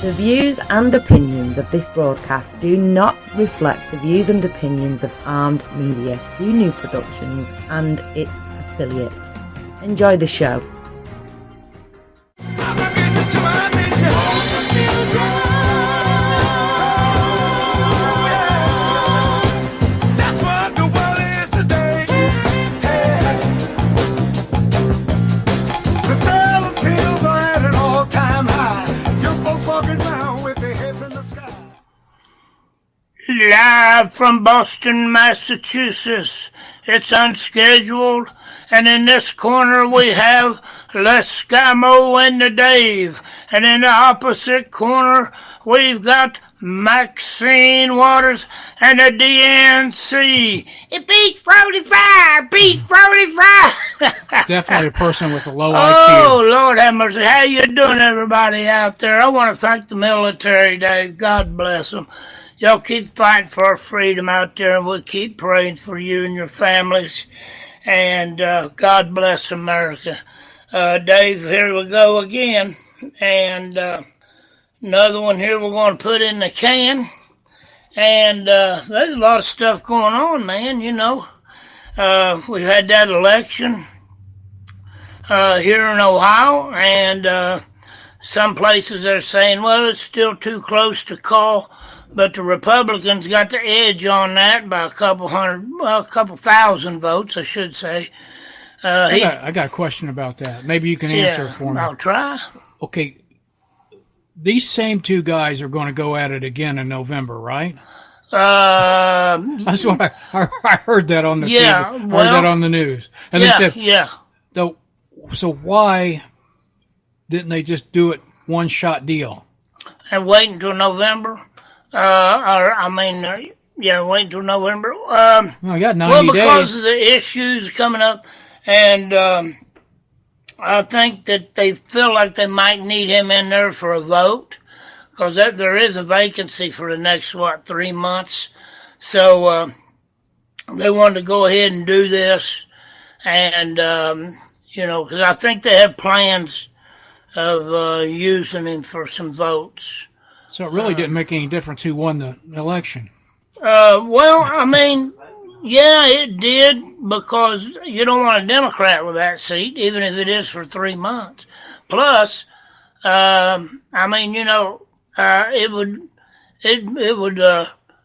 The views and opinions of this broadcast do not reflect the views and opinions of Armed Media, New Productions and its affiliates. Enjoy the show. Live from Boston, Massachusetts, it's unscheduled, and in this corner we have Skymo and Dave, and in the opposite corner we've got Maxine Waters and the DNC. It beats 45, beats 45. Definitely a person with a low IQ. Oh, Lord have mercy. How you doing, everybody out there? I want to thank the military, Dave. God bless them. Y'all keep fighting for our freedom out there, and we'll keep praying for you and your families. And God bless America. Dave, here we go again. And another one here we're going to put in the can. And there's a lot of stuff going on, man, you know. We had that election here in Ohio, and some places are saying, well, it's still too close to call. But the Republicans got the edge on that by a couple thousand votes, I should say. I got a question about that. Maybe you can answer it for me. I'll try. Okay. These same two guys are going to go at it again in November, right? That's what I heard that on the TV. Heard that on the news. And they said, so why didn't they just do it one-shot deal? And wait until November? Wait until November. I got 90 days. Because of the issues coming up, and I think that they feel like they might need him in there for a vote, because there is a vacancy for the next, 3 months. So they wanted to go ahead and do this, and, because I think they have plans of using him for some votes. So it really didn't make any difference who won the election. It did, because you don't want a Democrat with that seat, even if it is for 3 months. Plus, it would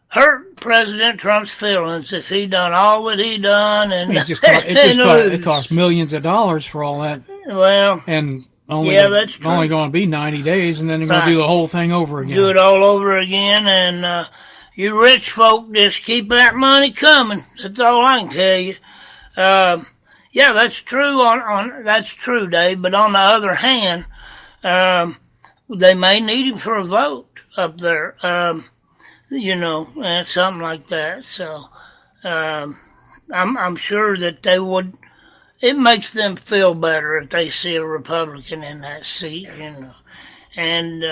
hurt President Trump's feelings if he done all that he done, and it cost millions of dollars for all that. Well, and that's true. Only going to be 90 days, and then they're going to do the whole thing over again. Do it all over again, and you rich folk just keep that money coming. That's all I can tell you. That's true. That's true, Dave. But on the other hand, they may need him for a vote up there. And something like that. So I'm sure that they would. It makes them feel better if they see a Republican in that seat, And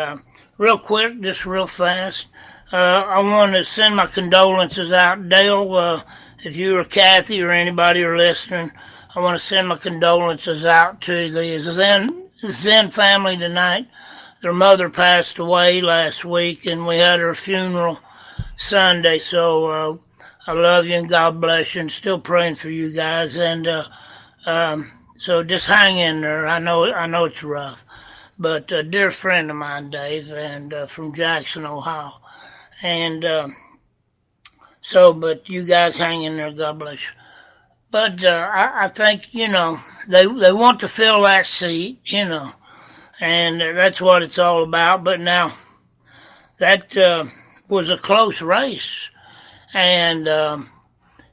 real quick, just real fast, I want to send my condolences out. Dale, if you or Kathy or anybody are listening, I want to send my condolences out to the Zen family tonight. Their mother passed away last week, and we had her funeral Sunday. So I love you and God bless you, and still praying for you guys. And so just hang in there. I know it's rough, but a dear friend of mine, Dave, and from Jackson, Ohio, and but you guys hang in there. God bless you. But I think they want to fill that seat, and that's what it's all about. But now that was a close race, and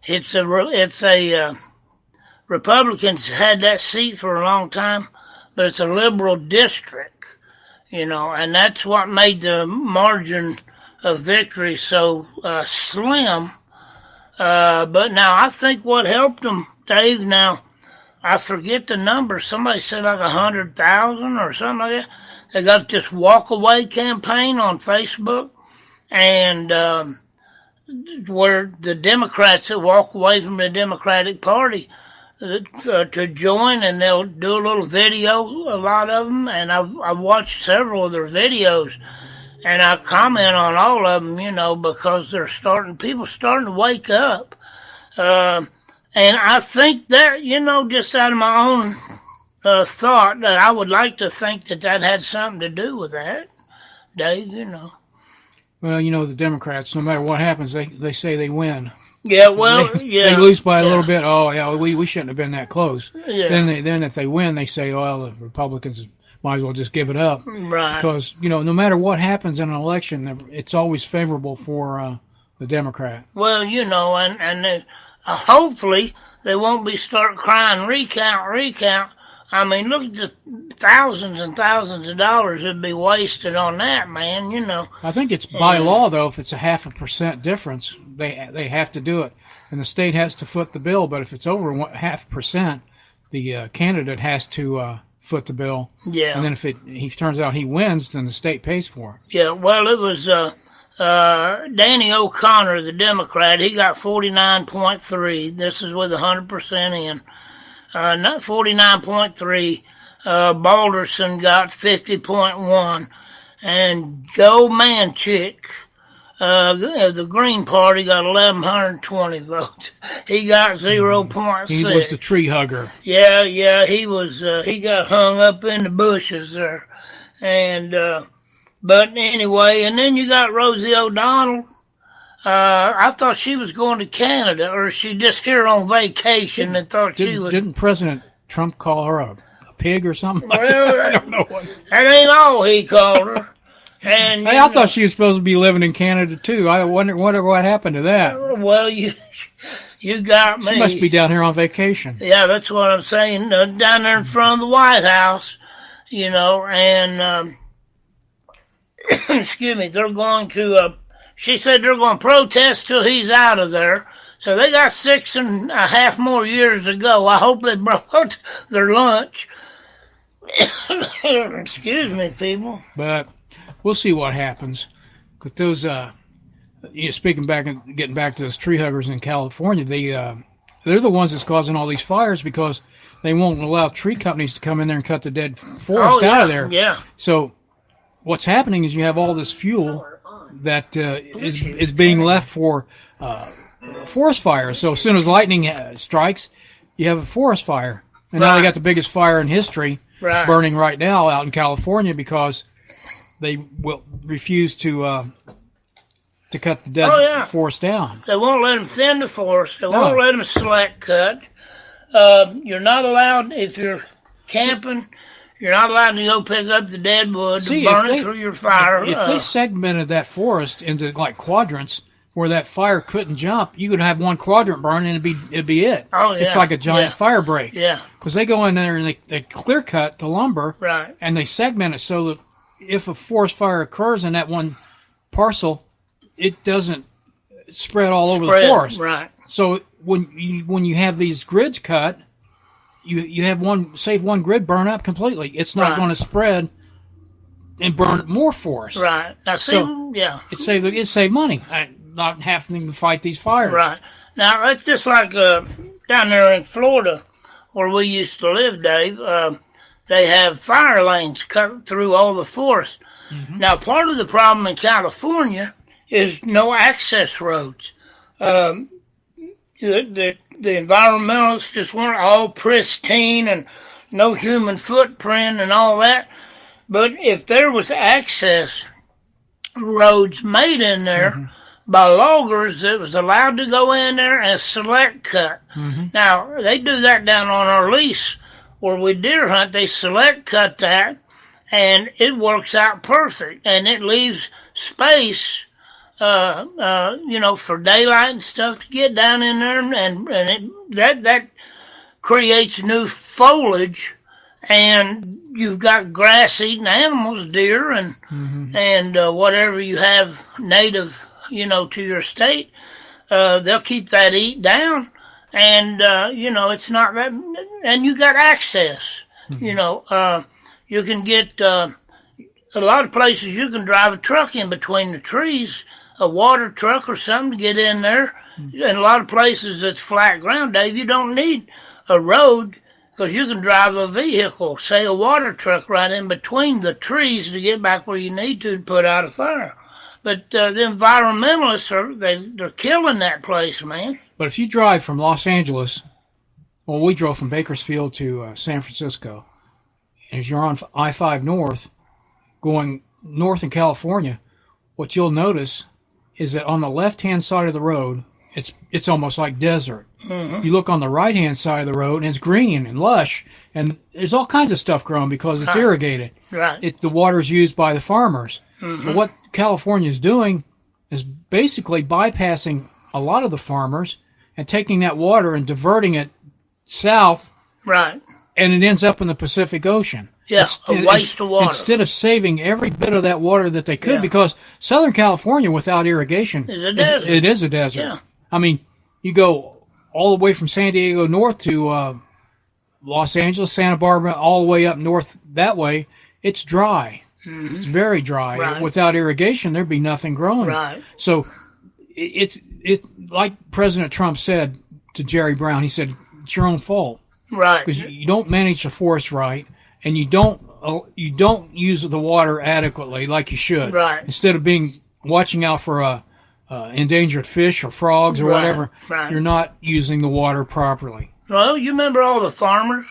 it's a Republicans had that seat for a long time, but it's a liberal district, and that's what made the margin of victory so slim. But now I think what helped them, Dave, now I forget the number. Somebody said like 100,000 or something like that. They got this walk-away campaign on Facebook, and where the Democrats that walk away from the Democratic Party to join, and they'll do a little video, a lot of them, and I've watched several of their videos, and I comment on all of them, because people starting to wake up. And I think that, just out of my own thought, that I would like to think that had something to do with that, Dave, Well, the Democrats, no matter what happens, they say they win. Yeah, well, they lose by a little bit. Oh, yeah, we shouldn't have been that close. Yeah. Then if they win, they say, well, the Republicans might as well just give it up. Right. Because, no matter what happens in an election, it's always favorable for the Democrat. Well, and hopefully they won't start crying, recount. I mean, look at the thousands and thousands of dollars that'd be wasted on that, man, I think it's by law, though, if it's a 0.5% difference, they have to do it. And the state has to foot the bill, but if it's over 0.5%, the candidate has to foot the bill. Yeah. And then if he turns out he wins, then the state pays for it. Yeah, well, it was Danny O'Connor, the Democrat. He got 49.3. This is with 100% in. Not 49.3. Balderson got 50.1. And Joe Manchin, the Green Party, got 1,120 votes. He got 0.6. He was the tree hugger. Yeah, he was. He got hung up in the bushes there, and but anyway, and then you got Rosie O'Donnell. I thought she was going to Canada, or she just here on vacation and thought she was. Didn't President Trump call her a pig or something? Well, I don't know what. That ain't all he called her. And I thought she was supposed to be living in Canada too. I wonder what happened to that. Well, you got me. She must be down here on vacation. Yeah, that's what I'm saying. Down there in front of the White House, and excuse me, they're going to. She said they're going to protest till he's out of there. So they got 6.5 more years to go. I hope they brought their lunch. Excuse me, people. But we'll see what happens. But those, getting back to those tree huggers in California, they're the ones that's causing all these fires because they won't allow tree companies to come in there and cut the dead forest out of there. Yeah. So what's happening is you have all this fuel that is being left for forest fires. So as soon as lightning strikes, you have a forest fire. And now they got the biggest fire in history burning right now out in California because they will refuse to cut the dead forest down. They won't let them thin the forest. They won't let them select cut. You're not allowed, if you're camping, you're not allowed to go pick up the dead wood to burn it through your fire. If they segmented that forest into like quadrants where that fire couldn't jump, you could have one quadrant burn and it'd be it. Oh, yeah. It's like a giant fire break. Yeah. Because they go in there and they clear cut the lumber. Right. And they segment it so that if a forest fire occurs in that one parcel, it doesn't spread all over the forest. Right. So when you have these grids cut, you have one grid burn up completely. It's not going to spread and burn more forest. Right. Now, it saved money, not having to fight these fires. Right. Now, it's just like down there in Florida where we used to live, Dave. They have fire lanes cut through all the forest. Mm-hmm. Now, part of the problem in California is no access roads. The environmentalists just want it all pristine and no human footprint and all that. But if there was access roads made in there by loggers that was allowed to go in there and select cut. Mm-hmm. Now, they do that down on our lease where we deer hunt. They select cut that, and it works out perfect. And it leaves space for daylight and stuff to get down in there, and that creates new foliage, and you've got grass-eating animals, deer, and whatever you have native, to your state, they'll keep that eat down, and it's not that, and you got access, you can get a lot of places you can drive a truck in between the trees. A water truck or something to get in there. In a lot of places that's flat ground, Dave, you don't need a road because you can drive a vehicle, say a water truck, right in between the trees to get back where you need to put out a fire. But the environmentalists they're killing that place, man. But if you drive from Los Angeles, well, we drove from Bakersfield to San Francisco, and as you're on I-5 North, going north in California, what you'll notice is that on the left-hand side of the road, it's almost like desert. You look on the right-hand side of the road, and it's green and lush, and there's all kinds of stuff growing because it's irrigated. Right. The water's used by the farmers. But what California is doing is basically bypassing a lot of the farmers and taking that water and diverting it south. Right. And it ends up in the Pacific Ocean. Yeah, a waste of water. Instead of saving every bit of that water that they could, because Southern California without irrigation is a desert. It is a desert. Yeah. I mean, you go all the way from San Diego north to Los Angeles, Santa Barbara, all the way up north that way. It's dry. It's very dry. Right. Without irrigation, there'd be nothing growing. Right. So it's like President Trump said to Jerry Brown. He said, it's your own fault. Right. Because you don't manage the forest right, and you don't use the water adequately like you should. Right. Instead of watching out for endangered fish or frogs or whatever, you're not using the water properly. Well, you remember all the farmers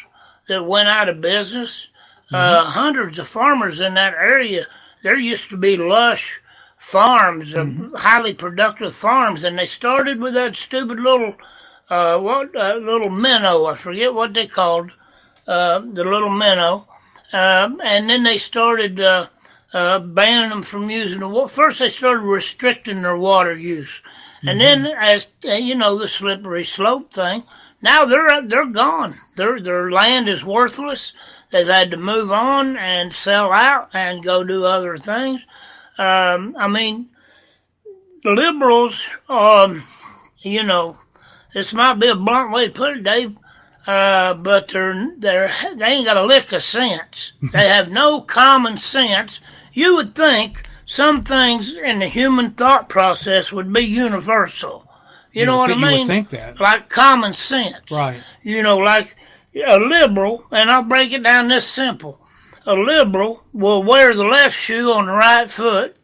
that went out of business? Hundreds of farmers in that area. There used to be lush farms, highly productive farms, and they started with that stupid little little minnow. I forget what they called the little minnow, and then they started banning them from using the water. First, they started restricting their water use, and then, as you know, the slippery slope thing. Now they're gone. Their land is worthless. They've had to move on and sell out and go do other things. I mean, the liberals, you know, this might be a blunt way to put it, Dave, but they ain't got a lick of sense. They have no common sense. You would think some things in the human thought process would be universal. You know what I mean? You would think that. Like common sense. Right. You know, like a liberal, and I'll break it down this simple. A liberal will wear the left shoe on the right foot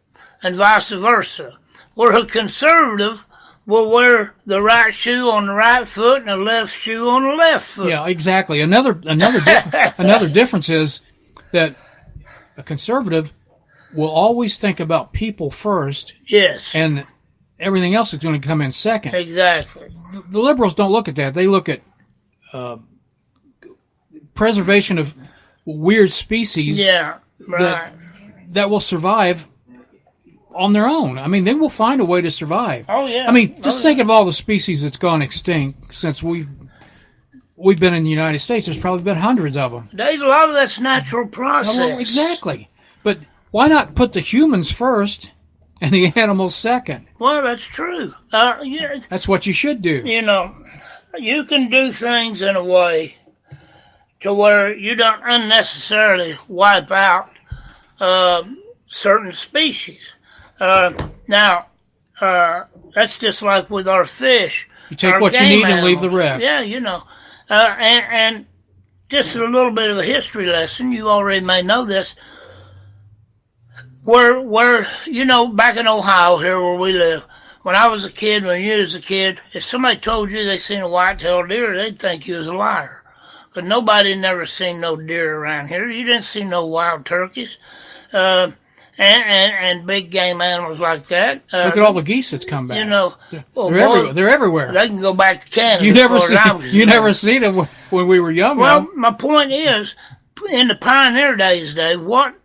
and vice versa. Where a conservative will wear the right shoe on the right foot and the left shoe on the left foot. Yeah, exactly. Another difference is that a conservative will always think about people first. Yes. And everything else is going to come in second. Exactly. The liberals don't look at that. They look at preservation of weird species that will survive on their own. I mean, they will find a way to survive. Oh, yeah. I mean, just think of all the species that's gone extinct since we've been in the United States. There's probably been hundreds of them. Dave, a lot of that's natural process. Well, exactly. But why not put the humans first and the animals second? Well, that's true. Yeah, that's what you should do. You know, you can do things in a way to where you don't unnecessarily wipe out certain species. Now, that's just like with our fish. You take what you need and leave the rest. Yeah, you know. And just a little bit of a history lesson, you already may know this. Where you know, back in Ohio here where we live, when I was a kid, when you was a kid, if somebody told you they seen a white-tailed deer, they'd think you was a liar. But nobody never seen no deer around here. You didn't see no wild turkeys. And big game animals like that. Look at all the geese that's come back. You know, they're everywhere. They can go back to Canada. You never see them when we were young. Well, my point is, in the pioneer days, Dave, what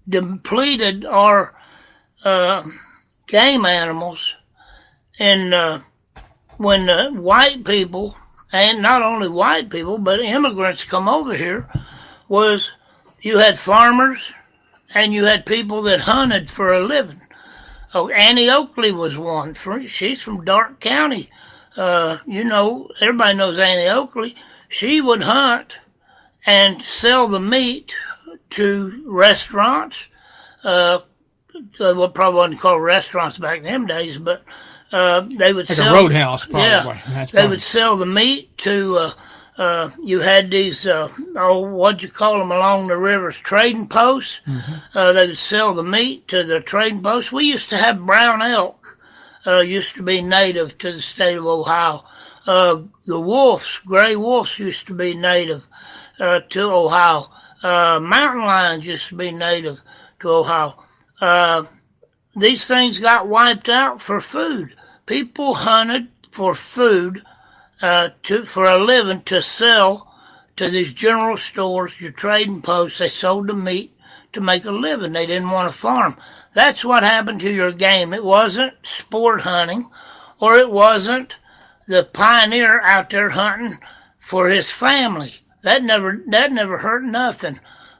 depleted our game animals, and when white people, and not only white people, but immigrants come over here, was you had farmers and you had people that hunted for a living. Oh, Annie Oakley was one. She's from Darke County. You know, everybody knows Annie Oakley. She would hunt and sell the meat to restaurants. What probably wasn't called restaurants back in them days, but they would like sell a roadhouse, probably. Yeah, they would sell the meat to You had these, what'd you call them, along the rivers, trading posts. They would sell the meat to the trading posts. We used to have brown elk, used to be native to the state of Ohio. The wolves, gray wolves, used to be native to Ohio. Mountain lions used to be native to Ohio. These things got wiped out for food. People hunted for food, for a living, to sell to these general stores, your trading posts. They sold the meat to make a living. They didn't want to farm. That's what happened to your game. It wasn't sport hunting, or it wasn't the pioneer out there hunting for his family. That never hurt nothing,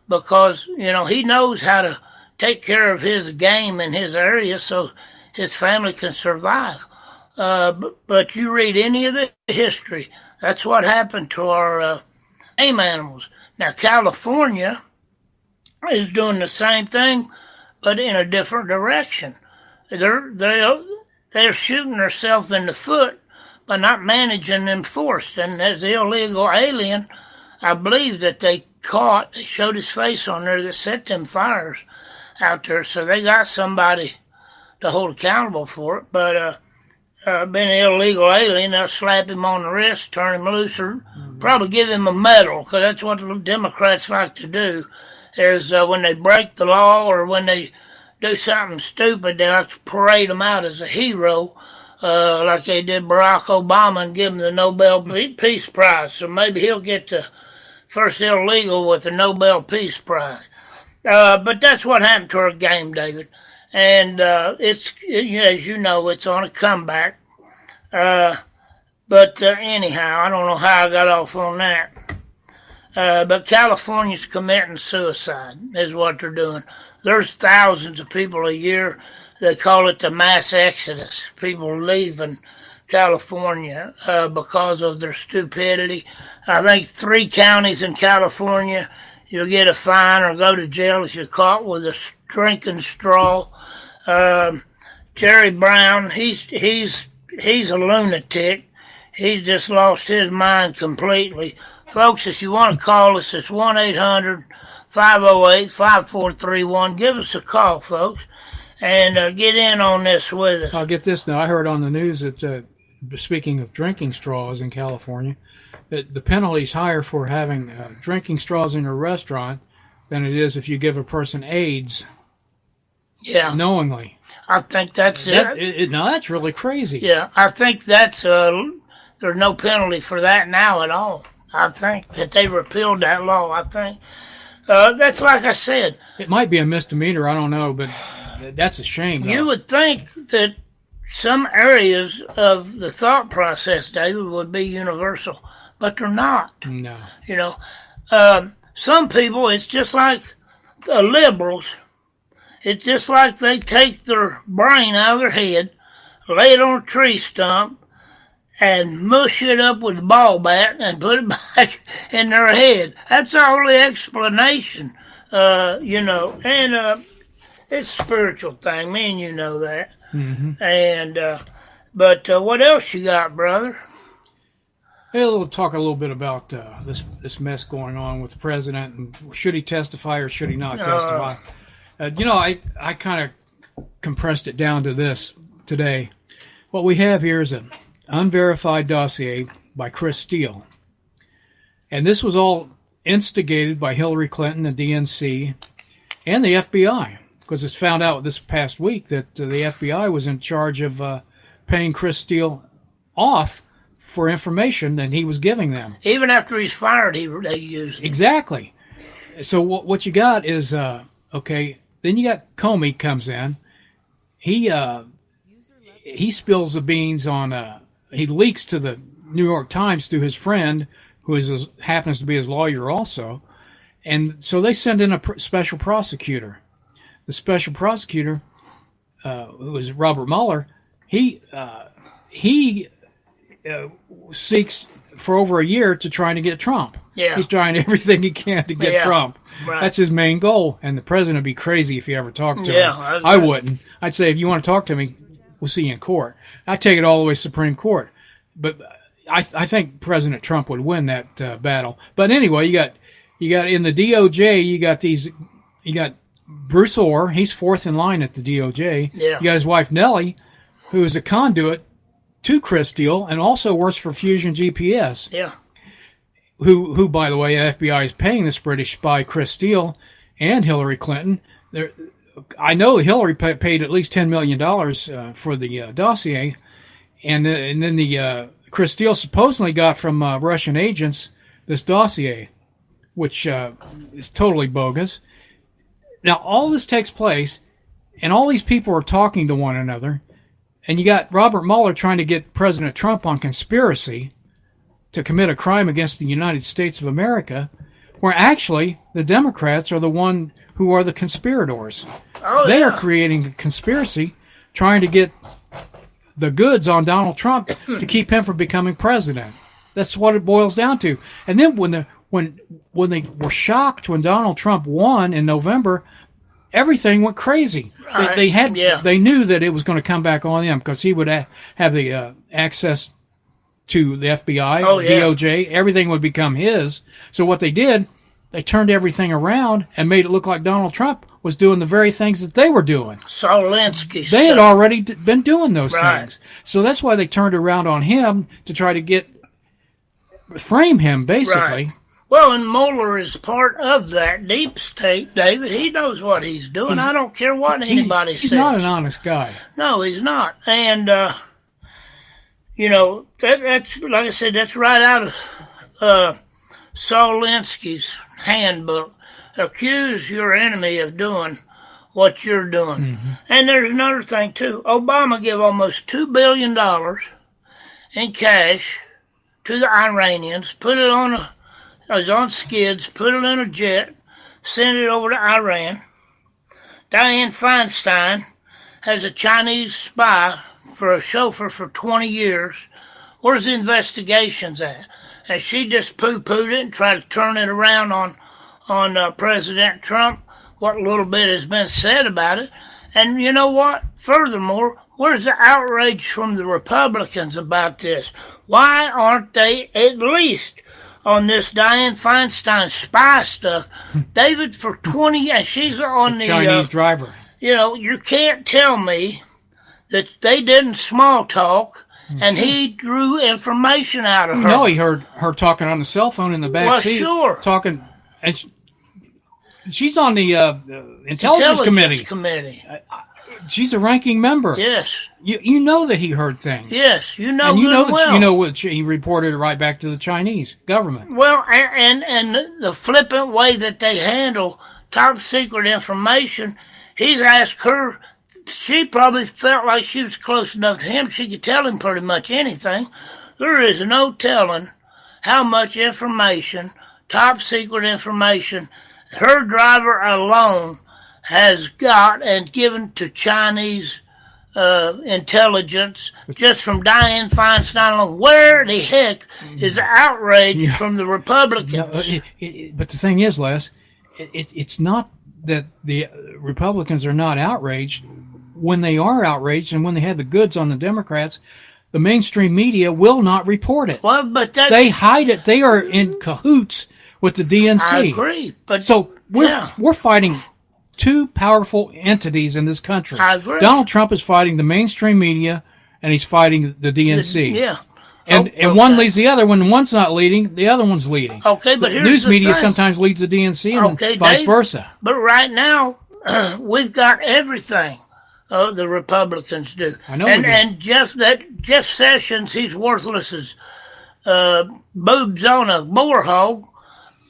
because, he knows how to take care of his game in his area so his family can survive. But you read any of the history, that's what happened to our game animals. Now, California is doing the same thing, but in a different direction. They're shooting themselves in the foot by not managing them forced. And as the illegal alien, I believe that they showed his face on there that set them fires out there. So they got somebody to hold accountable for it. But being an illegal alien, they'll slap him on the wrist, turn him loose, or probably give him a medal, because that's what the Democrats like to do, is when they break the law or when they do something stupid, they like to parade him out as a hero, like they did Barack Obama and give him the Nobel Peace Prize. So maybe he'll get the first illegal with the Nobel Peace Prize. But that's what happened to our game, David. And as you know, it's on a comeback. But anyhow, I don't know how I got off on that. But California's committing suicide is what they're doing. There's thousands of people a year. They call it the mass exodus. People leaving California because of their stupidity. I think 3 counties in California, you'll get a fine or go to jail if you're caught with a drinking straw. Jerry Brown, he's a lunatic. He's just lost his mind completely. Folks, if you want to call us, it's 1-800-508-5431. Give us a call, folks, and get in on this with us. I'll get this now. I heard on the news that, speaking of drinking straws in California, that the penalty's higher for having drinking straws in a restaurant than it is if you give a person AIDS. Yeah. Knowingly. I think that's it. Now, that's really crazy. Yeah, I think that's, there's no penalty for that now at all. I think that they repealed that law, I think. That's like I said. It might be a misdemeanor, I don't know, but that's a shame. You would think that some areas of the thought process, David, would be universal, but they're not. No. Some people, it's just like the liberals. It's just like they take their brain out of their head, lay it on a tree stump, and mush it up with a ball bat and put it back in their head. That's the only explanation, and it's a spiritual thing. Me and you know that. Mm-hmm. And but what else you got, brother? We'll talk a little bit about this mess going on with the president, and should he testify or should he not testify? I kind of compressed it down to this today. What we have here is an unverified dossier by Chris Steele. And this was all instigated by Hillary Clinton, the DNC, and the FBI, because it's found out this past week that the FBI was in charge of paying Chris Steele off for information that he was giving them. Even after he's fired, they use it. Exactly. So what you got is, then you got Comey comes in. He spills the beans on, he leaks to the New York Times through his friend, who happens to be his lawyer also. And so they send in a special prosecutor. The special prosecutor, who is Robert Mueller, he seeks for over a year to try to get Trump. Yeah. He's trying everything he can to get Trump. Right. That's his main goal. And the president would be crazy if he ever talked to him. I wouldn't. I'd say, if you want to talk to me, we'll see you in court. I'd take it all the way to Supreme Court. But I think President Trump would win that battle. But anyway, you got in the DOJ, you got Bruce Orr. He's fourth in line at the DOJ. Yeah. You got his wife Nellie, who is a conduit to Chris Steele and also works for Fusion GPS. Yeah. Who, by the way, FBI is paying this British spy Chris Steele and Hillary Clinton. I know Hillary paid at least $10 million for the dossier, and then the Chris Steele supposedly got from Russian agents this dossier, which is totally bogus. Now, all this takes place, and all these people are talking to one another, and you got Robert Mueller trying to get President Trump on conspiracy to commit a crime against the United States of America, where actually the Democrats are the one who are the conspirators. They are creating a conspiracy, trying to get the goods on Donald Trump to keep him from becoming president. That's what it boils down to. And then when they were shocked when Donald Trump won in November, everything went crazy. Right. They knew that it was going to come back on him because he would have the access to the FBI, DOJ. Everything would become his. So what they did, they turned everything around and made it look like Donald Trump was doing the very things that they were doing. Solinsky. They had already been doing those things. So that's why they turned around on him to try to frame him, basically. Right. Well, and Mueller is part of that deep state, David. He knows what he's doing. I don't care what anybody says. He's not an honest guy. No, he's not. And, that's, like I said, that's right out of Solinsky's handbook. Accuse your enemy of doing what you're doing. Mm-hmm. And there's another thing, too. Obama gave almost $2 billion in cash to the Iranians, put it on skids, put it in a jet, sent it over to Iran. Dianne Feinstein has a Chinese spy for a chauffeur for 20 years. Where's the investigations at? And she just poo-pooed it and tried to turn it around on President Trump, what little bit has been said about it. And you know what? Furthermore, where's the outrage from the Republicans about this? Why aren't they at least on this Dianne Feinstein spy stuff? David, for 20 years, she's on the Chinese driver. You can't tell me that they didn't small talk and he drew information out of her. No, he heard her talking on the cell phone in the back seat. Sure. Talking, and she's on the Intelligence Committee. She's a ranking member. Yes. You know that he heard things. Yes, you know. And you know what he reported right back to the Chinese government. Well, and the flippant way that they handle top secret information, he's asked her. She probably felt like she was close enough to him. She could tell him pretty much anything. There is no telling how much information, top secret information, her driver alone has got and given to Chinese intelligence just from Dianne Feinstein alone. Where the heck is the outrage from the Republicans? No, but the thing is, Les, it's not that the Republicans are not outraged. When they are outraged and when they have the goods on the Democrats, the mainstream media will not report it. Well, but they hide it. They are in cahoots with the DNC. I agree, but so we're fighting two powerful entities in this country. I agree. Donald Trump is fighting the mainstream media, and he's fighting the DNC. Yeah. And one leads the other. When one's not leading, the other one's leading. Okay, but here's news the media thing. sometimes leads the DNC, and vice versa. But right now, we've got everything. The Republicans do. I know. And Jeff Sessions, he's worthless as boobs on a boar hog.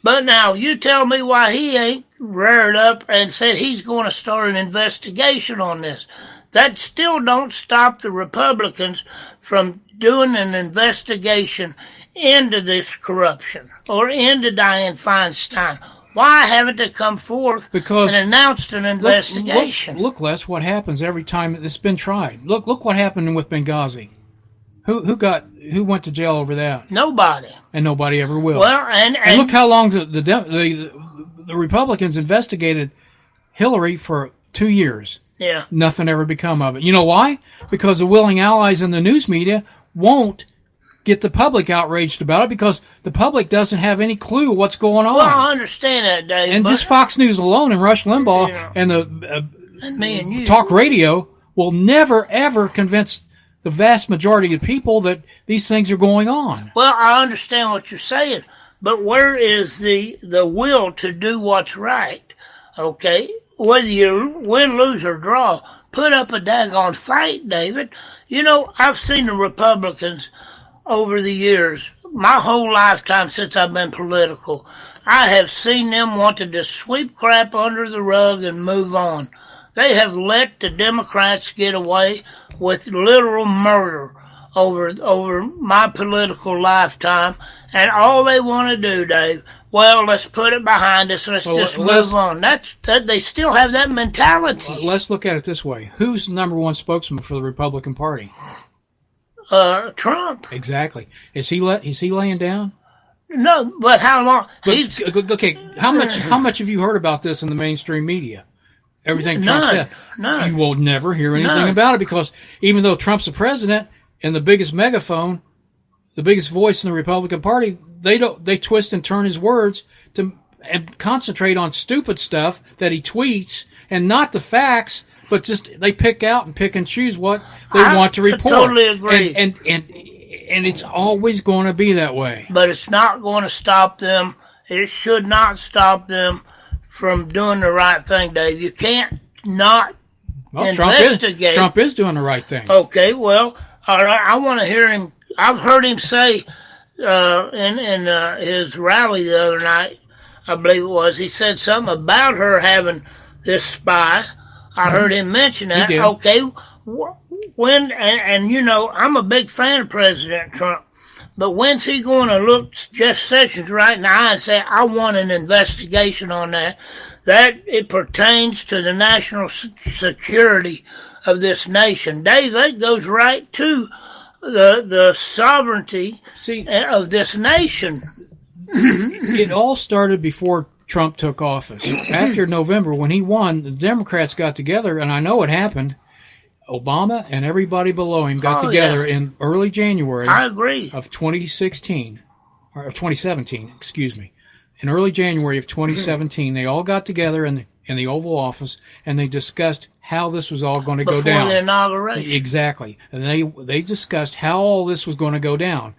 But now you tell me why he ain't reared up and said he's going to start an investigation on this. That still don't stop the Republicans from doing an investigation into this corruption or into Dianne Feinstein. Why haven't they come forth and announced an investigation? Look, Les, what happens every time it's been tried. Look what happened with Benghazi. Who went to jail over that? Nobody. And nobody ever will. Well, and look how long the Republicans investigated Hillary for 2 years. Yeah. Nothing ever become of it. You know why? Because the willing allies in the news media won't get the public outraged about it because the public doesn't have any clue what's going on. Well, I understand that, Dave. And just Fox News alone and Rush Limbaugh and the and me and you. talk radio will never, ever convince the vast majority of people that these things are going on. Well, I understand what you're saying, but where is the will to do what's right? Okay? Whether you win, lose, or draw, put up a daggone fight, David. You know, I've seen the Republicans over the years, my whole lifetime since I've been political, I have seen them want to just sweep crap under the rug and move on. They have let the Democrats get away with literal murder over my political lifetime, and all they want to do, Dave, well, let's put it behind us, let's move on. They still have that mentality. Let's look at it this way. Who's the number one spokesman for the Republican Party? Trump. Exactly. Is he laying down? No, but how long? Okay, how much have you heard about this in the mainstream media? Everything Trump said. None. You will never hear anything about it because even though Trump's the president and the biggest megaphone, the biggest voice in the Republican Party, they twist and turn his words and concentrate on stupid stuff that he tweets and not the facts, but just they pick and choose what they want to report. I totally agree. And it's always going to be that way. But it's not going to stop them. It should not stop them from doing the right thing, Dave. You can't not investigate. Trump is doing the right thing. Okay, well, all right, I want to hear him. I've heard him say in his rally the other night, I believe it was, he said something about her having this spy. I heard him mention that. He did. Okay, when and you know, I'm a big fan of President Trump, but when's he going to look Jeff Sessions right in the eye and say, I want an investigation on that? That it pertains to the national security of this nation. Dave, that goes right to the sovereignty of this nation. It all started before Trump took office. After November, when he won, the Democrats got together, and I know it happened. Obama and everybody below him got together in early January. I agree. Of 2016, or of 2017, excuse me. In early January of 2017, they all got together in the Oval Office, and they discussed how this was all going to go down. Before the inauguration. Exactly. And they discussed how all this was going to go down.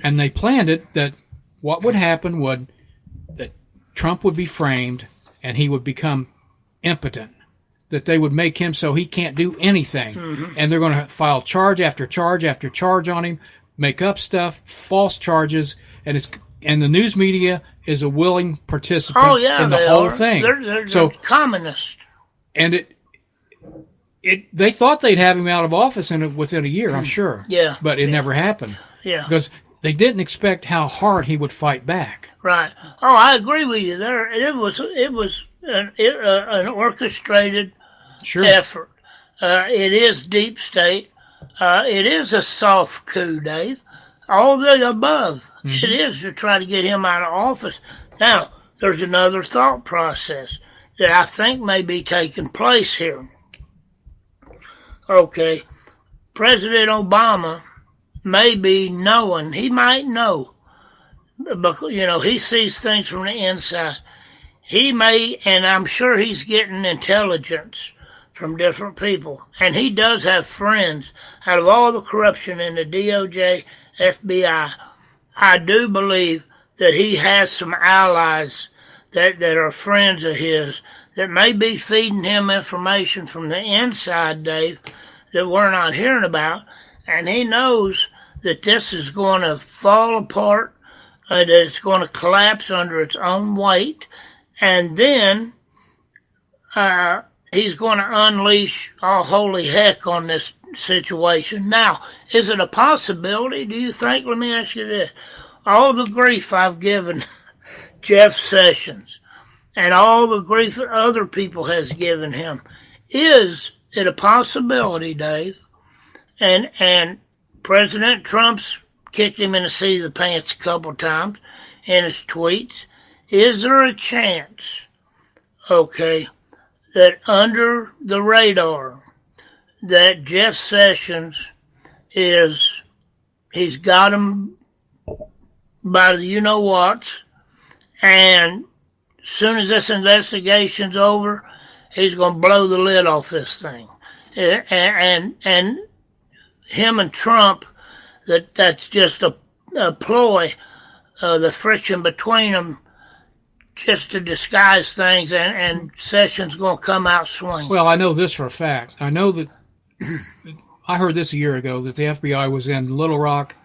And they planned it that what would happen that Trump would be framed and he would become impotent, that they would make him so he can't do anything. Mm-hmm. And they're going to file charge after charge after charge on him, make up stuff, false charges, and the news media is a willing participant in the whole thing. They're communists. And they thought they'd have him out of office within a year, I'm sure. Yeah. But it never happened. Yeah. Because they didn't expect how hard he would fight back. Right. Oh, I agree with you there. It was an orchestrated effort. It is deep state. It is a soft coup, Dave. All the above. Mm-hmm. It is to try to get him out of office. Now, there's another thought process that I think may be taking place here. Okay. President Obama may be knowing, he might know, because, you know, he sees things from the inside. He may, and I'm sure he's getting intelligence from different people. And he does have friends. Out of all the corruption in the DOJ, FBI, I do believe that he has some allies that are friends of his that may be feeding him information from the inside, Dave, that we're not hearing about. And he knows that this is going to fall apart, that it's going to collapse under its own weight, and then he's going to unleash all holy heck on this situation. Now, is it a possibility, do you think? Let me ask you this. All the grief I've given Jeff Sessions and all the grief that other people has given him, is it a possibility, Dave? And President Trump's kicked him in the seat of the pants a couple of times in his tweets. Is there a chance, okay, that under the radar that Jeff Sessions is He's got them by the you-know-whats, and as soon as this investigation's over, he's going to blow the lid off this thing. And him and Trump, that's just a ploy, the friction between them, just to disguise things, and Sessions going to come out swinging. Well, I know this for a fact. I know that I heard this a year ago that the FBI was in Little Rock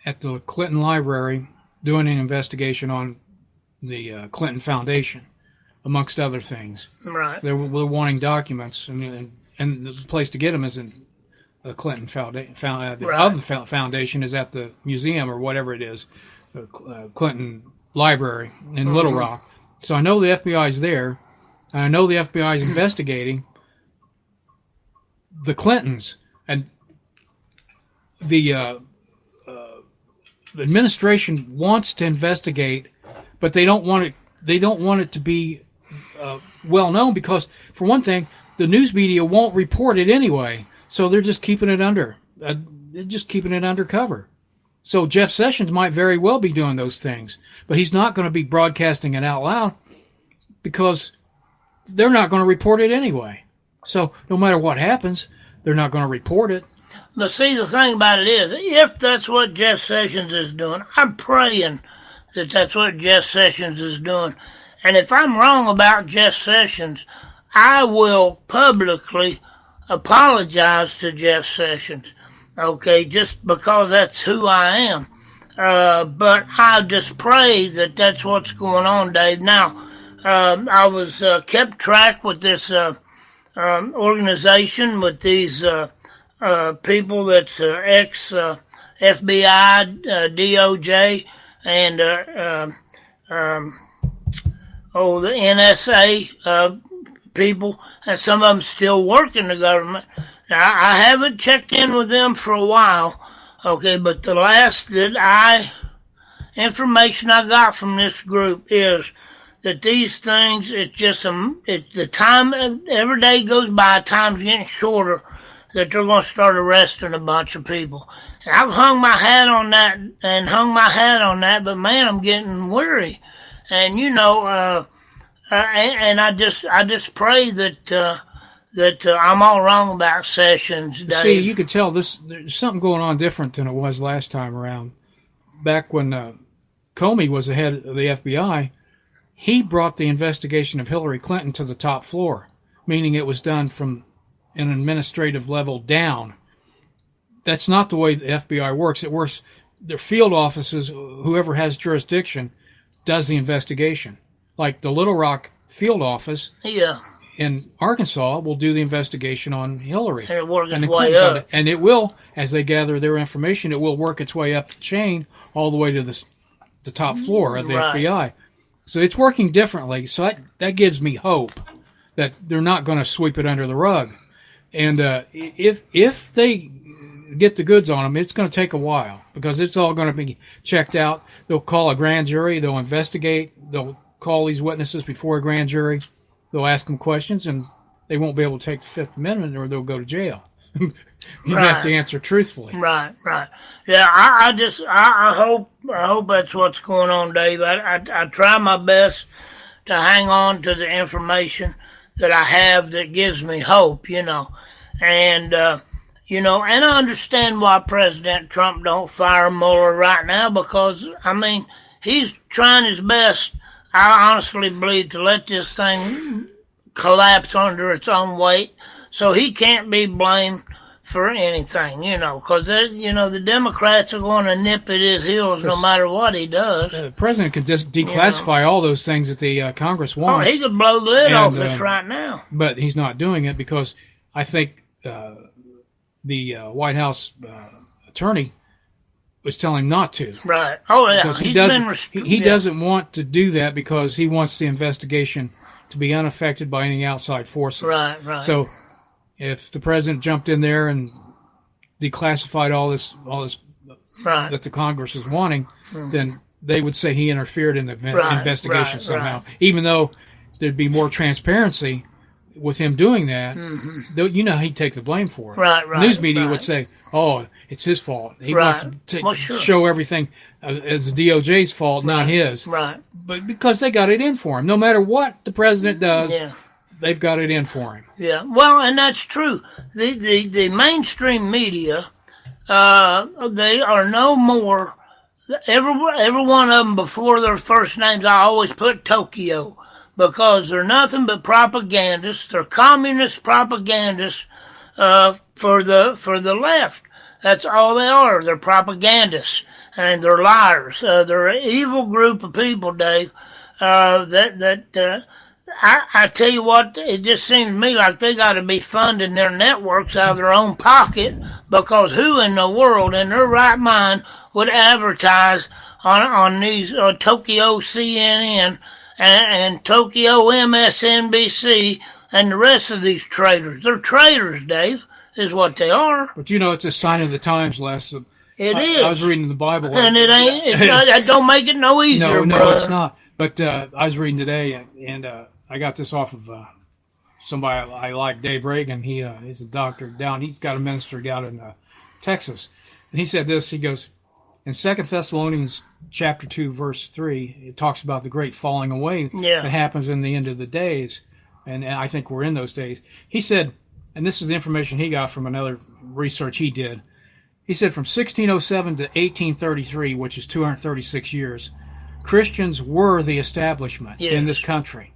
at the Clinton Library doing an investigation on the Clinton Foundation, amongst other things. Right. They were wanting documents, and the place to get them is in the Clinton Foundation. The other foundation is at the museum or whatever it is, the Clinton Library in Little Rock. So I know the FBI is there, and I know the FBI is investigating the Clintons, and the administration wants to investigate, but they don't want it. They don't want it to be well known because, for one thing, the news media won't report it anyway. So they're just keeping it under. They're just keeping it undercover. So Jeff Sessions might very well be doing those things, but he's not going to be broadcasting it out loud because they're not going to report it anyway. So no matter what happens, they're not going to report it. But see, the thing about it is, if that's what Jeff Sessions is doing, I'm praying that that's what Jeff Sessions is doing. And if I'm wrong about Jeff Sessions, I will publicly apologize to Jeff Sessions, okay, just because that's who I am. But I just pray that that's what's going on, Dave. Now, I was kept track with this organization with these people that's ex-FBI, DOJ, and the NSA people, and some of them still work in the government. Now, I haven't checked in with them for a while, okay, but the last information I got from this group is that these things, the time, every day goes by, time's getting shorter, that they're going to start arresting a bunch of people. And I've hung my hat on that, but man, I'm getting weary. And and I just pray that I'm all wrong about Sessions, Dave. See, you could tell there's something going on different than it was last time around. Back when Comey was the head of the FBI, he brought the investigation of Hillary Clinton to the top floor, meaning it was done from an administrative level down. That's not the way the FBI works. It works, their field offices, whoever has jurisdiction, does the investigation. Like the Little Rock field office in Arkansas will do the investigation on Hillary. And it works its way up. And it will, as they gather their information, it will work its way up the chain all the way to the top floor of the FBI. So it's working differently. So that gives me hope that they're not going to sweep it under the rug. And if they get the goods on them, it's going to take a while because it's all going to be checked out. They'll call a grand jury. They'll investigate. They'll call these witnesses before a grand jury. They'll ask them questions, and they won't be able to take the Fifth Amendment, or they'll go to jail. You have to answer truthfully. Right. Yeah, I hope that's what's going on, Dave. I try my best to hang on to the information that I have that gives me hope, and and I understand why President Trump don't fire Mueller right now, because he's trying his best, I honestly believe, to let this thing collapse under its own weight, so he can't be blamed for anything, because the Democrats are going to nip at his heels no matter what he does. The president could just declassify all those things that the Congress wants. Oh, he could blow the lid off this right now. But he's not doing it because I think the White House attorney was telling him not to. Right. Oh, yeah. Because he doesn't want to do that because he wants the investigation to be unaffected by any outside forces. Right. So if the president jumped in there and declassified all this that the Congress is wanting, then they would say he interfered in the investigation somehow. Even though there'd be more transparency, with him doing that, you know, he'd take the blame for it. Right. News media would say, "Oh, it's his fault. He wants to show everything as the DOJ's fault, not his." Right. But because they got it in for him, no matter what the president does, they've got it in for him. Yeah. Well, and that's true. The mainstream media, they are no more. Every one of them before their first names, I always put Tokyo, because they're nothing but propagandists. They're communist propagandists for the left. That's all they are. They're propagandists, and they're liars. They're an evil group of people, Dave. I tell you what, it just seems to me like they got to be funding their networks out of their own pocket, because who in the world, in their right mind, would advertise on these Tokyo CNN and Tokyo MSNBC and the rest of these traitors? They're traitors, Dave, is what they are. But you know, it's a sign of the times, Les. It is. I was reading the Bible. And it ain't. That don't make it no easier, No, brother. it's not. But I was reading today, and I got this off of somebody I like, Dave Reagan. He's a doctor down. He's got a minister down in Texas. And he said this. He goes, in 2 Thessalonians chapter 2, verse 3, it talks about the great falling away that happens in the end of the days. And I think we're in those days. He said, and this is the information he got from another research he did. He said from 1607 to 1833, which is 236 years, Christians were the establishment in this country.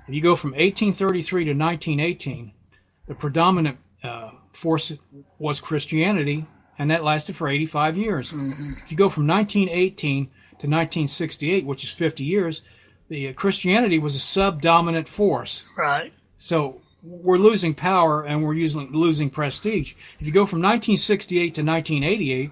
If you go from 1833 to 1918, the predominant force was Christianity, and that lasted for 85 years. If you go from 1918 to 1968, which is 50 years, the Christianity was a sub-dominant force. Right. So we're losing power, and we're losing prestige. If you go from 1968 to 1988,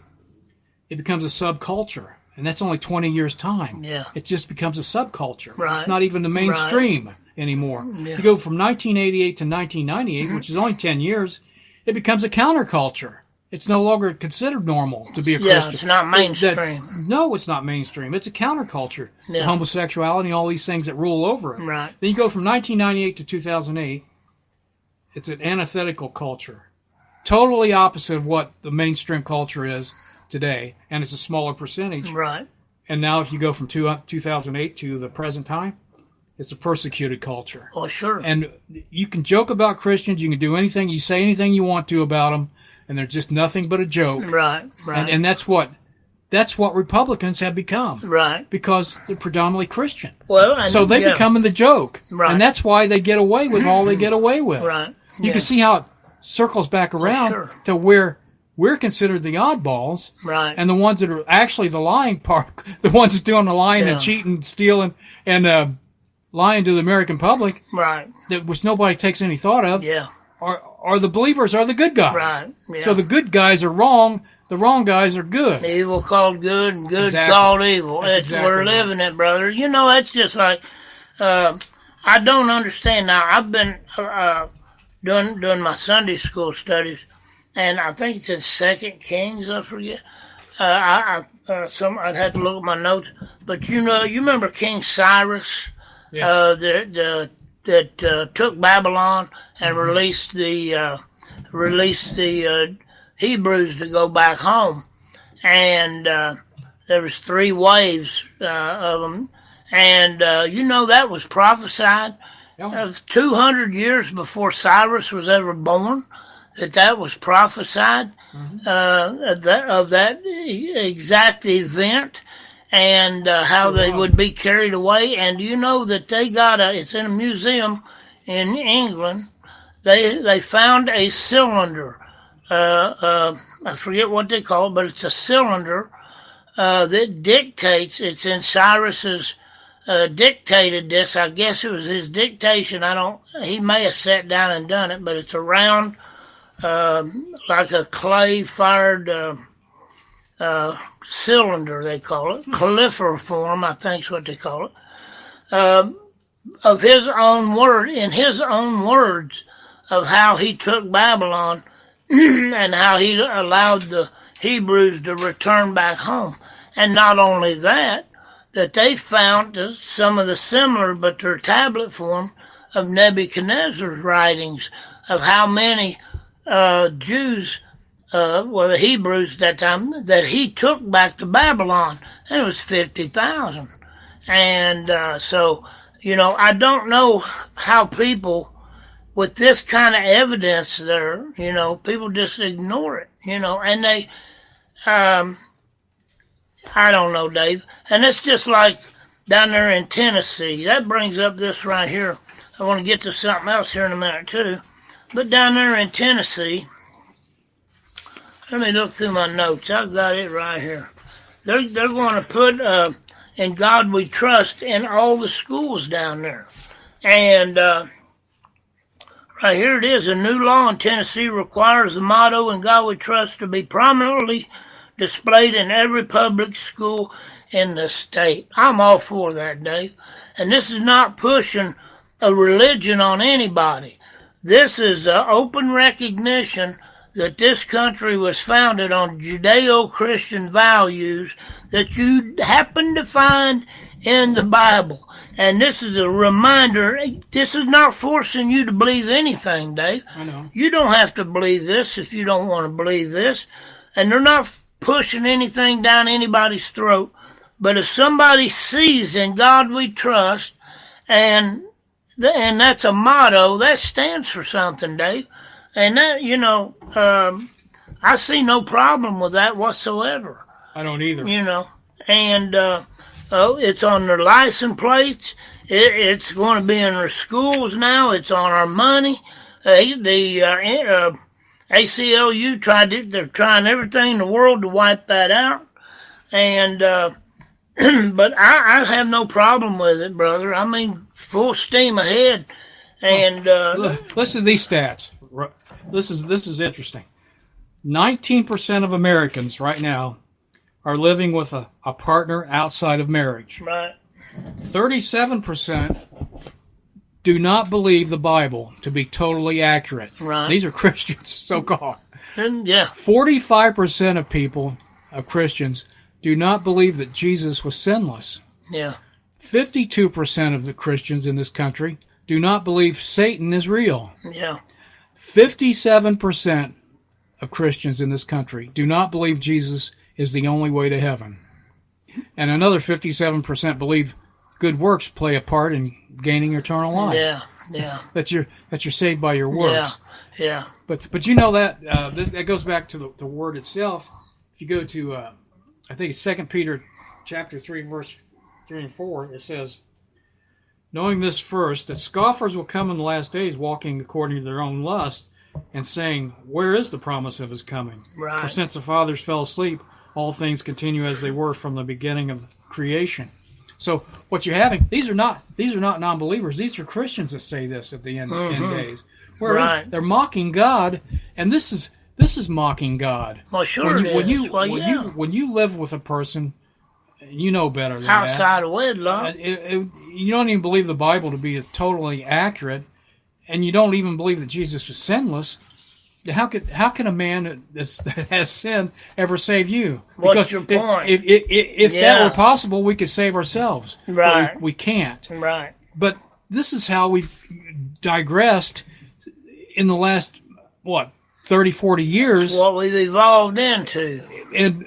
it becomes a subculture. And that's only 20 years' time. Yeah. It just becomes a subculture. Right. It's not even the mainstream anymore. Yeah. You go from 1988 to 1998, which is only 10 years, it becomes a counterculture. It's no longer considered normal to be a Christian. Yeah, it's not mainstream. No, it's not mainstream. It's a counterculture. Yeah. Homosexuality, all these things that rule over it. Right. Then you go from 1998 to 2008, it's an antithetical culture. Totally opposite of what the mainstream culture is today, and it's a smaller percentage. Right. And now if you go from 2008 to the present time, it's a persecuted culture. Oh, sure. And you can joke about Christians, you can do anything, you say anything you want to about them, and they're just nothing but a joke. Right. And that's what Republicans have become. Right. Because they're predominantly Christian. Well, so they become the joke. Right. And that's why they get away with all they get away with. Right. You can see how it circles back around to where we're considered the oddballs, right? And the ones that are actually the lying part, the ones that doing the lying and cheating, stealing, and lying to the American public, right? That which nobody takes any thought of, are the believers, are the good guys, right? Yeah. So the good guys are wrong, the wrong guys are good. Evil called good, and good called evil. We're living it, brother. You know, that's just like I don't understand now. I've been doing my Sunday school studies. And I think it's in 2 Kings, I forget. I'd have to look at my notes. But you remember King Cyrus, that took Babylon and released the Hebrews to go back home. And there was 3 waves of them. And that was prophesied 200 years before Cyrus was ever born. That was prophesied of that exact event, and how they would be carried away. And you know that they got it's in a museum in England. They found a cylinder. I forget what they call it, but it's a cylinder that dictates. It's in Cyrus's dictated this. I guess it was his dictation. He may have sat down and done it, but it's a round. Like a clay-fired cylinder, they call it. Caliform, I think is what they call it. Of his own word, in his own words, of how he took Babylon and how he allowed the Hebrews to return back home. And not only that they found some of the similar, but their tablet form, of Nebuchadnezzar's writings of how many Jews, the Hebrews at that time, that he took back to Babylon, and it was 50,000. And so, I don't know how people, with this kind of evidence there, people just ignore it, and they, I don't know, Dave. And it's just like down there in Tennessee. That brings up this right here. I want to get to something else here in a minute, too. But down there in Tennessee, let me look through my notes. I've got it right here. They're going to put In God We Trust in all the schools down there. And right here it is. A new law in Tennessee requires the motto In God We Trust to be prominently displayed in every public school in the state. I'm all for that, Dave. And this is not pushing a religion on anybody. This is an open recognition that this country was founded on Judeo-Christian values that you happen to find in the Bible. And this is a reminder. This is not forcing you to believe anything, Dave. I know. You don't have to believe this if you don't want to believe this. And they're not pushing anything down anybody's throat. But if somebody sees In God We Trust, and that's a motto, that stands for something, Dave. And that, I see no problem with that whatsoever. I don't either. And it's on their license plates. It's going to be in their schools now. It's on our money. The ACLU they're trying everything in the world to wipe that out. And, but I have no problem with it, brother. I mean, full steam ahead. And, listen to these stats. This is interesting. 19% of Americans right now are living with a partner outside of marriage. Right. 37% do not believe the Bible to be totally accurate. Right. These are Christians, so-called. Yeah. 45% of Christians do not believe that Jesus was sinless. Yeah. 52% of the Christians in this country do not believe Satan is real. Yeah. 57% of Christians in this country do not believe Jesus is the only way to heaven. And another 57% believe good works play a part in gaining eternal life. Yeah. That you're saved by your works. Yeah. But you know that goes back to the word itself. If you go to I think it's 2 Peter chapter 3 verse 3 and 4, it says, knowing this first, that scoffers will come in the last days, walking according to their own lust, and saying, where is the promise of his coming? Right. For since the fathers fell asleep, all things continue as they were from the beginning of creation. So what you're having, these are not non-believers. These are Christians that say this at the end days. Where Right. they're mocking God, and this is mocking God. Well, sure When you live with a person, you know better than outside of wedlock. you don't even believe the Bible to be totally accurate, and you don't even believe that Jesus was sinless. How can a man that has sinned ever save you? What's your point? If that were possible, we could save ourselves. Right. But we can't. Right. But this is how we've digressed in the last 30, 40 years. What we've evolved into. And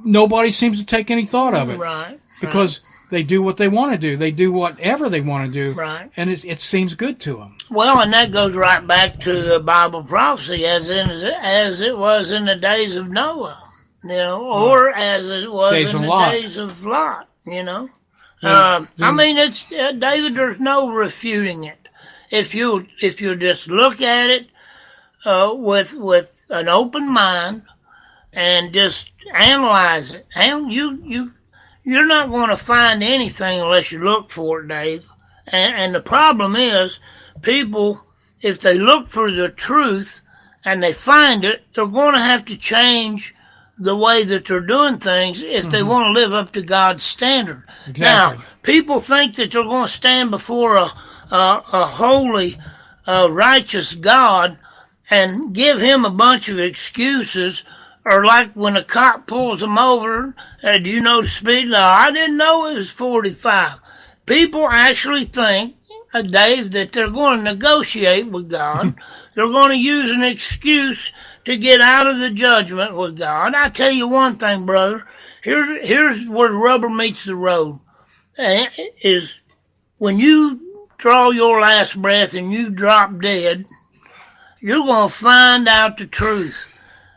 nobody seems to take any thought of it. Right. Because they do what they want to do. They do whatever they want to do. Right. And it seems good to them. Well, and that goes right back to the Bible prophecy as it was in the days of Noah, or as it was in the days of Lot, I mean, it's David. There's no refuting it. If you just look at it with an open mind and just analyze it, and you're not going to find anything unless you look for it, Dave. And the problem is, people, if they look for the truth and they find it, they're going to have to change the way that they're doing things if they want to live up to God's standard. Exactly. Now, people think that they're going to stand before a holy, righteous God and give him a bunch of excuses, or like when a cop pulls them over, do you know the speed law? I didn't know it was 45. People actually think, Dave, that they're going to negotiate with God. They're going to use an excuse to get out of the judgment with God. I tell you one thing, brother. Here's where the rubber meets the road. Is when you draw your last breath and you drop dead, you're going to find out the truth.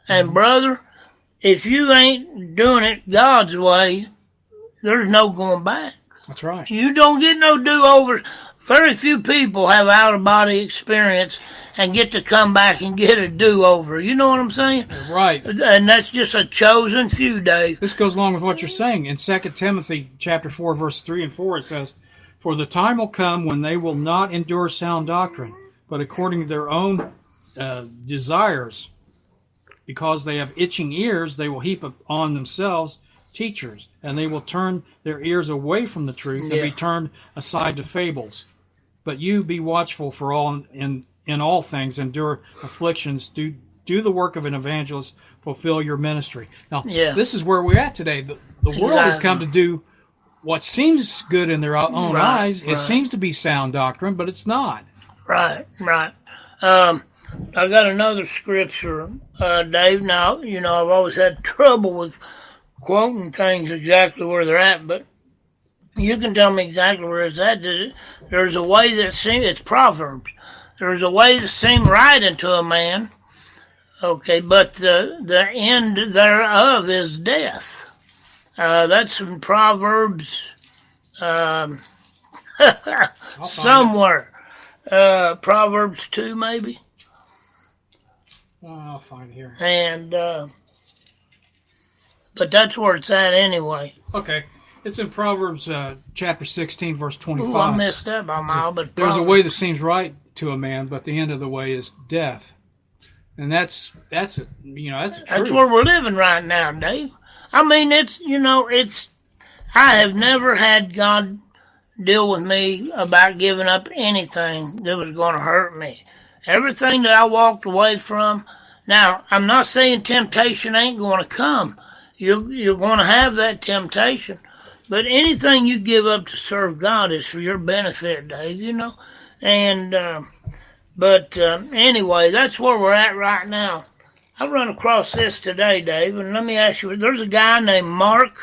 And brother, if you ain't doing it God's way, there's no going back. That's right. You don't get no do-overs. Very few people have out-of-body experience and get to come back and get a do-over. You know what I'm saying? Right. And that's just a chosen few, Dave. This goes along with what you're saying. In 2 Timothy chapter 4, verse 3 and 4, it says, "For the time will come when they will not endure sound doctrine, but according to their own desires, because they have itching ears, they will heap on themselves teachers, and they will turn their ears away from the truth and be turned aside to fables. But you be watchful for all in all things, endure afflictions, do the work of an evangelist, fulfill your ministry." Now, this is where we're at today. The world has come to do what seems good in their own eyes. It seems to be sound doctrine, but it's not. Right. I got another scripture, Dave. Now, I've always had trouble with quoting things exactly where they're at, but you can tell me exactly where it's at. There's a way that seems, it's Proverbs. There's a way that seems right unto a man, okay, but the end thereof is death. That's in Proverbs somewhere. Proverbs 2, maybe. I'll find it here. And but that's where it's at anyway. Okay. It's in Proverbs chapter 16, verse 25. Ooh, I messed up by a mile, but there's a way that seems right to a man, but the end of the way is death. And that's that's where we're living right now, Dave. I mean, I have never had God deal with me about giving up anything that was going to hurt me. Everything that I walked away from. Now, I'm not saying temptation ain't going to come. You're going to have that temptation. But anything you give up to serve God is for your benefit, Dave, And, anyway, that's where we're at right now. I run across this today, Dave, and let me ask you, there's a guy named Mark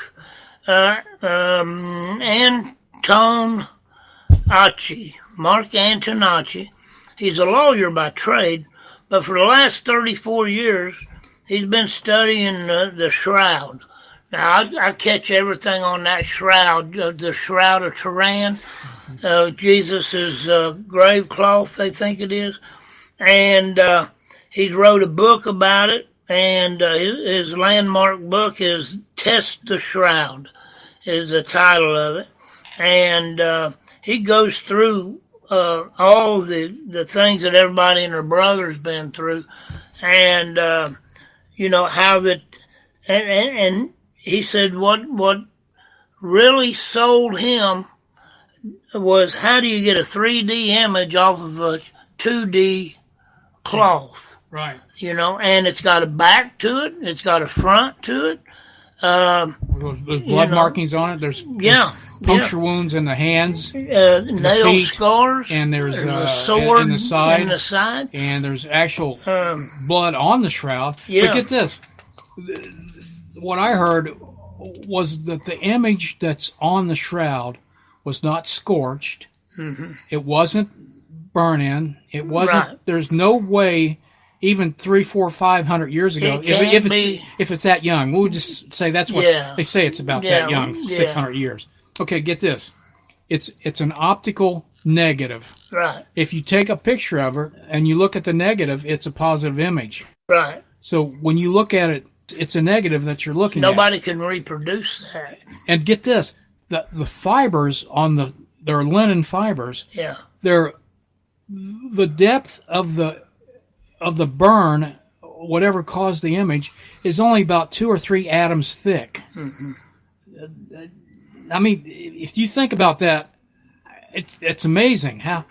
Antonacci. He's a lawyer by trade, but for the last 34 years, he's been studying the shroud. Now, I catch everything on that shroud, the Shroud of Turin, Jesus' grave cloth, they think it is. And he wrote a book about it, and his landmark book is Test the Shroud, is the title of it. And he goes through all the things that everybody and their brother's been through, and how that, and he said what really sold him was, how do you get a 3D image off of a 2D cloth? Right. And it's got a back to it, it's got a front to it. There's blood markings on it. There's puncture wounds in the hands, nail feet, scars, and there's a sword in the side, and there's actual blood on the shroud. Yeah. But get this, what I heard was that the image that's on the shroud was not scorched. Mm-hmm. It wasn't burn-in. It wasn't. Right. There's no way. Even 300, 400, 500 years ago, if it's that young, we'll just say that's what they say. It's about that young, 600 years. Okay, get this. It's an optical negative. Right. If you take a picture of it and you look at the negative, it's a positive image. Right. So when you look at it, it's a negative that you're looking at. Nobody can reproduce that. And get this, the fibers on their linen fibers. Yeah. They're the depth of the burn, whatever caused the image, is only about 2 or 3 atoms thick. Mm-hmm. I mean, if you think about that, it's amazing. How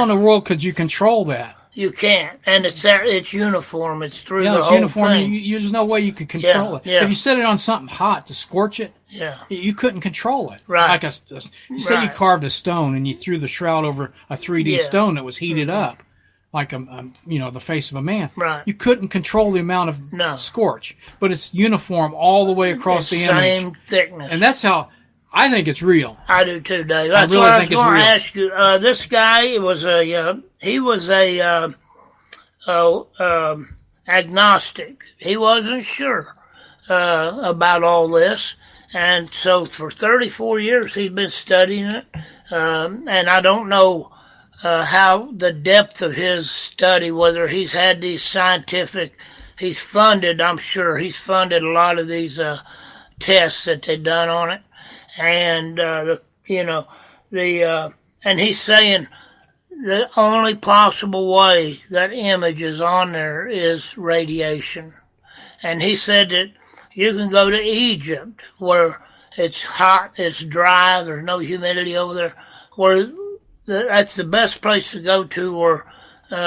in the world could you control that? You can't, and it's uniform. It's through Yeah, the it's whole uniform. thing. There's no way you could control it. Yeah. If you set it on something hot to scorch it, Yeah. you couldn't control it. Right. Like say you Right. carved a stone and you threw the shroud over a 3D Yeah. stone that was heated up, like the face of a man. Right. You couldn't control the amount of No. scorch, but it's uniform all the way across the Same image, thickness. and that's how I think it's real. I do too, Dave. That's really what I was think it's going to real. ask you. This guy was a agnostic. He wasn't sure about all this, and so for 34 years he's been studying it. And I don't know how the depth of his study, whether he's had these scientific. He's funded. I'm sure he's funded a lot of these tests that they've done on it, and and he's saying the only possible way that image is on there is radiation. And he said that you can go to Egypt where it's hot, it's dry, there's no humidity over there, where that's the best place to go to where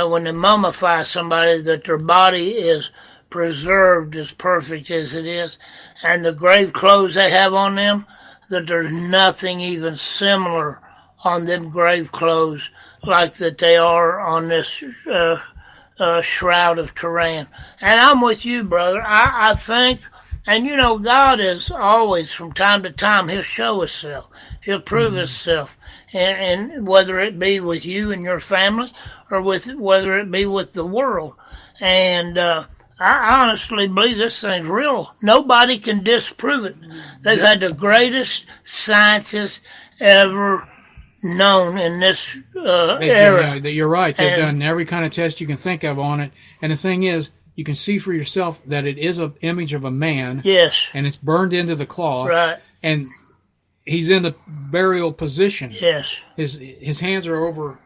when they mummify somebody, that their body is preserved as perfect as it is. And the grave clothes they have on them, that there's nothing even similar on them grave clothes like that they are on this shroud of Turan. And I'm with you, brother. I think, and God is always, from time to time, he'll show himself. He'll prove himself. And whether it be with you and your family or whether it be with the world. And I honestly believe this thing's real. Nobody can disprove it. They've had the greatest scientists ever known in this era. You're right. They've done every kind of test you can think of on it. And the thing is, you can see for yourself that it is an image of a man. Yes. And it's burned into the cloth. Right. And he's in the burial position. Yes. His hands are over,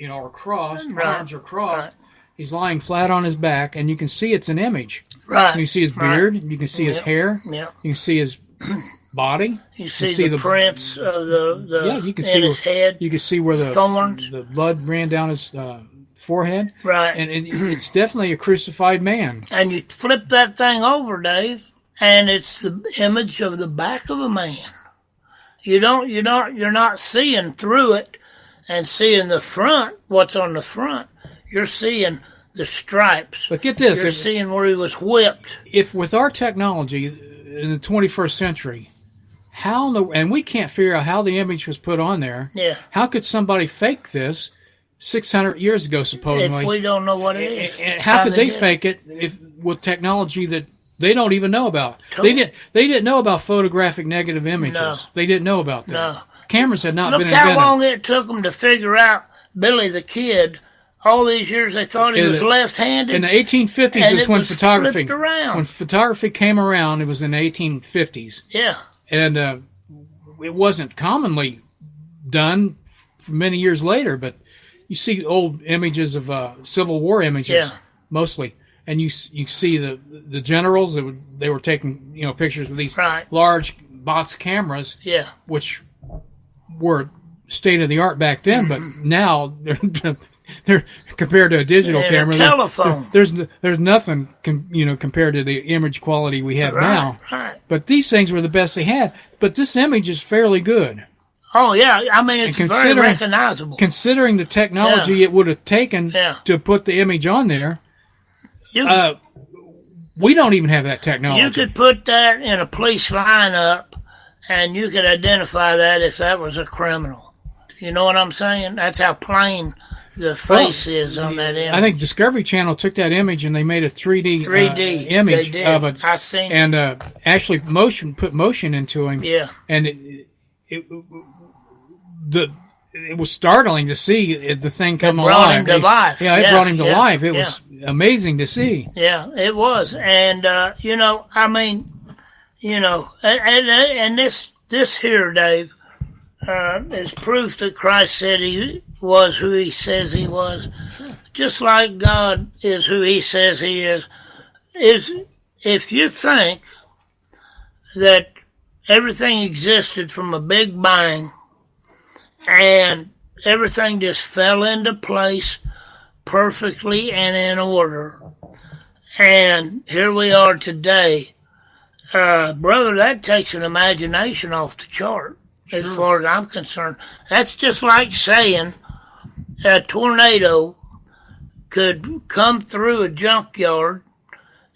are crossed. Right. Arms are crossed. Right. He's lying flat on his back, and you can see it's an image. Right. And you see his beard. You can see his hair. Yeah. You can see his body. You see the prints of the you can in see his head. You can see where the thorns. The blood ran down his forehead. Right. And it's definitely a crucified man. And you flip that thing over, Dave, and it's the image of the back of a man. You're not seeing through it and seeing the front, what's on the front. You're seeing the stripes. But get this. You're seeing where he was whipped. If with our technology in the 21st century, and we can't figure out how the image was put on there. Yeah. How could somebody fake this 600 years ago, supposedly? If we don't know what it is. And how could they fake it with technology that they don't even know about? They didn't know about photographic negative images. No. They didn't know about that. No. Cameras had not Look been how invented. long it took them to figure out Billy the Kid. All these years they thought he was left-handed. In the 1850s and is it when was photography flipped around. when photography came around. It was in the 1850s. Yeah. And it wasn't commonly done for many years later, but you see old images of Civil War images, mostly, and you see the generals they were taking pictures with these large box cameras, which were state of the art back then, but now they're compared to a digital camera. Telephone. There's nothing compared to the image quality we have now. Right. But these things were the best they had. But this image is fairly good. Oh yeah, I mean it's very recognizable. Considering the technology it would have taken to put the image on there, we don't even have that technology. You could put that in a police lineup, and you could identify that if that was a criminal. You know what I'm saying? That's how plain the face is on that image. I think Discovery Channel took that imge and they made a 3D image of it. I seen it. And actually put motion into him. Yeah. And it was startling to see the thing come alive. Brought him to life. Yeah, it brought him to life. It was amazing to see. Yeah, it was. And, and this here, Dave, is proof that Christ said he was who he says he was. Just like God is who he says he is. If you think that everything existed from a big bang and everything just fell into place perfectly and in order. And here we are today. Brother, that takes an imagination off the chart, as far as I'm concerned. That's just like saying a tornado could come through a junkyard,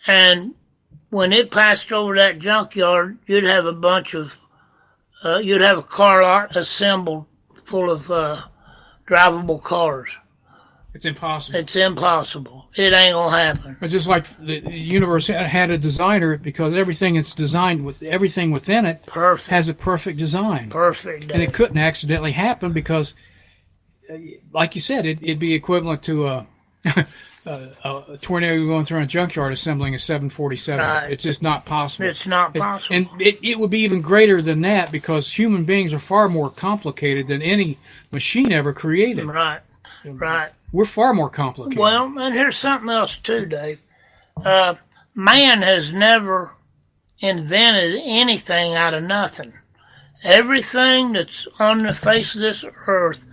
and when it passed over that junkyard, you'd have a bunch of, you'd have a car lot assembled full of drivable cars. It's impossible. It's impossible. It ain't gonna happen. It's just like the universe had a designer, because everything it's designed with, everything within it Perfect. has a perfect design. Perfect. And it couldn't accidentally happen because, like you said, it'd be equivalent to a tornado going through a junkyard assembling a 747. Right. It's just not possible. It's not possible. And it would be even greater than that, because human beings are far more complicated than any machine ever created. Right. Right. We're far more complicated. Well, and here's something else too, Dave. Man has never invented anything out of nothing. Everything that's on the face of this earth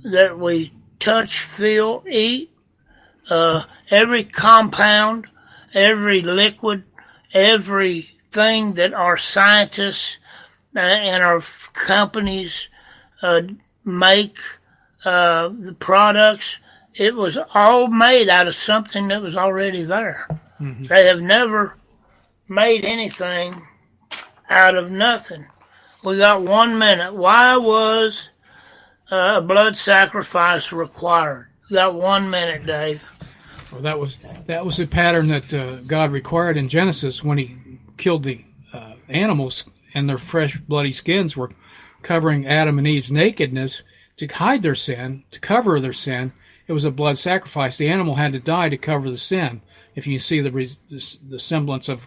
that we touch, feel, eat, every compound, every liquid, everything that our scientists and our companies make, the products, it was all made out of something that was already there. Mm-hmm. They have never made anything out of nothing. We got 1 minute. Why was a blood sacrifice required? We got 1 minute, Dave. Well, that was the pattern that God required in Genesis when He killed the animals, and their fresh, bloody skins were covering Adam and Eve's nakedness to hide their sin, to cover their sin. It was a blood sacrifice. The animal had to die to cover the sin. If you see the semblance of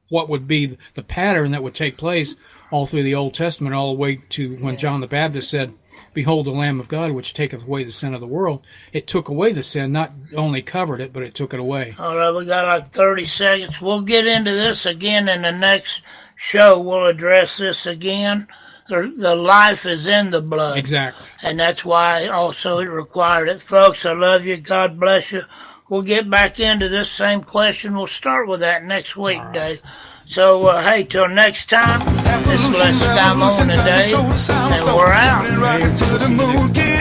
what would be the pattern that would take place all through the Old Testament, all the way to when John the Baptist said, "Behold the Lamb of God, which taketh away the sin of the world." It took away the sin, not only covered it, but it took it away. All right, we got like 30 seconds. We'll get into this again in the next show. We'll address this again. The life is in the blood. Exactly. And that's why also it required it. Folks, I love you. God bless you. We'll get back into this same question. We'll start with that next week, right, Dave. So, hey, till next time, this is Skymo and Dave, and we're out.